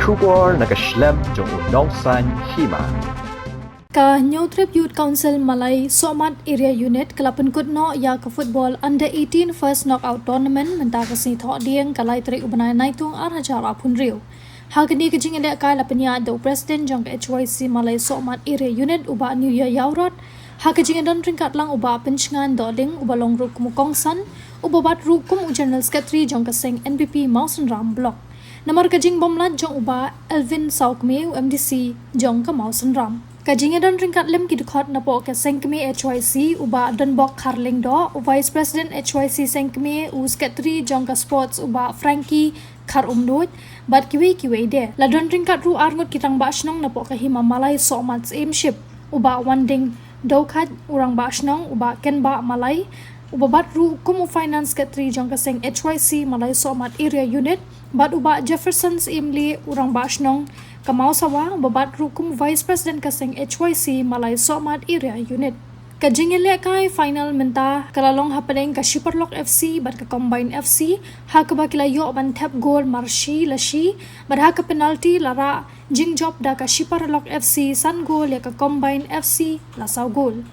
Shubor nakaslem jong unong san Hima. Ka New Trip Youth Council Malai Somat Area Unit kalapun kutno ya ka football under 18 first knockout tournament menta kasi tho dieng kalai tri ubanai naitung arhajar apun rio. Hagani ka jing ele ka lapanya do president jong HYC Malai Somat Area Unit uba New Year yaurot. Hakajing don ringkat lang uba pencngan doling uba long ru kumukongsan uba bat ru kum general secretary jong kaseng NPP Mountain Ram Block. Namar kajing bomlat jong uba Elvin Saukme MDC jong ka Mountain Ram. Kajing don ringkat lem kidukot na po ka sengkme HYC uba don bok Karling do Vice President HYC sengkme u secretary jong ka sports uba Frankie Kar umnut bat kiwi de la don ringkat ru arngut kitang basnong na po ka Hima Malai Somats aimship uba wanding Daukat urang basnong uba Kenba Malai uba bat ru kumu finance secretary jong kaseng HYC Malai Somat Area Unit bat uba Jefferson's Imli urang basnong kamau sawa uba bat ru kumu Vice President kaseng HYC Malai Somat Area Unit. Kajingile kai final menta kalalong happening ka Shiparalok FC bat ka Combine FC ha ka bakila yo ban tap goal marshi lashi bat ha ka penalty lara Jingsniew da ka Shiparalok FC san goal ya ka Combine FC la saw goal.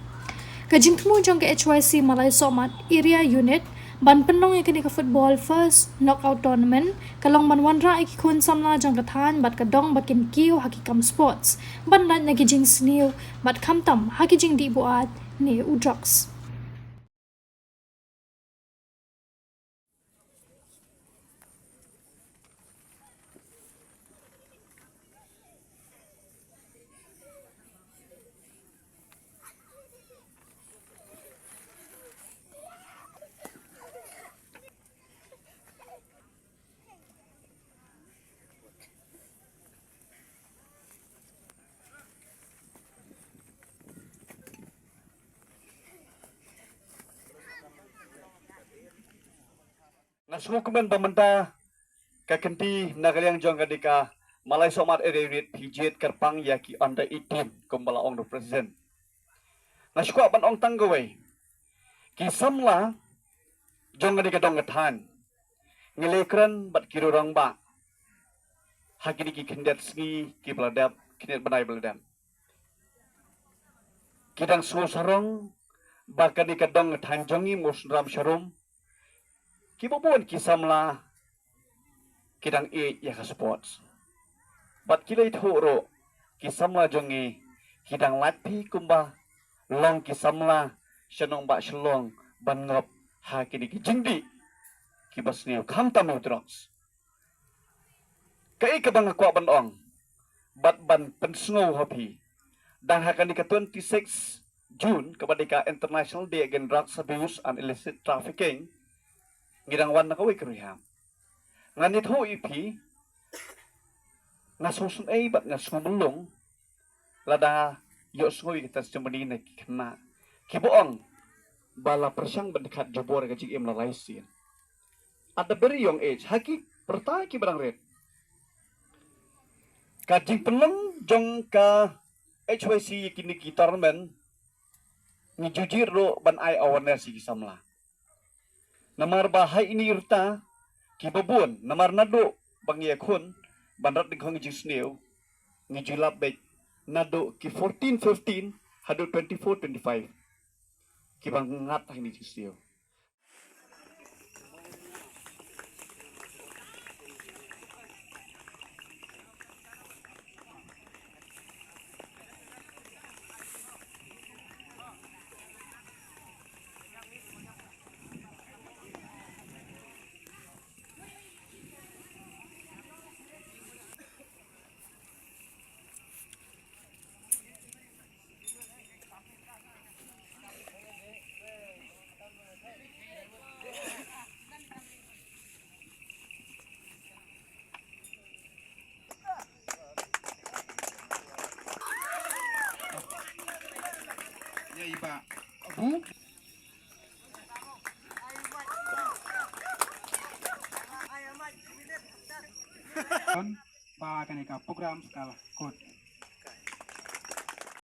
Kajingtmu jong ka HYC Malai Somat Area Unit ban Pynlong ikani ka football first knockout tournament kalong ban wanra ikikun samla jong kathan bat ka dong bakin kiu hakikam sports ban lan nagi Jingsniew bat kamtam hakijing di buat ne udrox. Nasumukuman pamenta kakenti nagaliang jong kadika Malai Somat Area Unit hijit kerpang yaki under 18 kumbala ong do president. Nasukwa ban ong tanggaway kisamla jong kadika dong kathan ngelekran bat kirurang ba hakini ki kendet ski ki beladap kinet banai beladam kidang suo sarong bakani kadong kathan jongi musram sharum kibubuan kisamla kidang ya ka sports bat kilay thoro kisamla jongi kidang latpi kumba long kisamla shanong ba shlong bangop ha kini ki jingdi kibasniu kamtam drops kai ka bang ko banong bat ban pensngo happy dan hakani ka 26 June kabadika International Day Against Drugs Abuse and Illicit Trafficking ngidang wan na kaway kariham. Nganit ho ipi, nasusun ay bat nga sumulong, lada yos ngoy kita sumuni na kikna. Kibuang, bala persyang bandikat jabor kajig imlalaysin. At the very young age, haki pertay ki barang red. Kajing Pynlong jong ka HYC kini kitarmen, ni jujir ro ban ay awareness si kisamla. Namar bahay ini irta kibabun namar nado bangyakun banrat ng kong Jingsniew ni julap bek nado ki 14-15 hado 24-25 kibang ngat ni Jingsniew. Iba bu pa kaneka program skala kod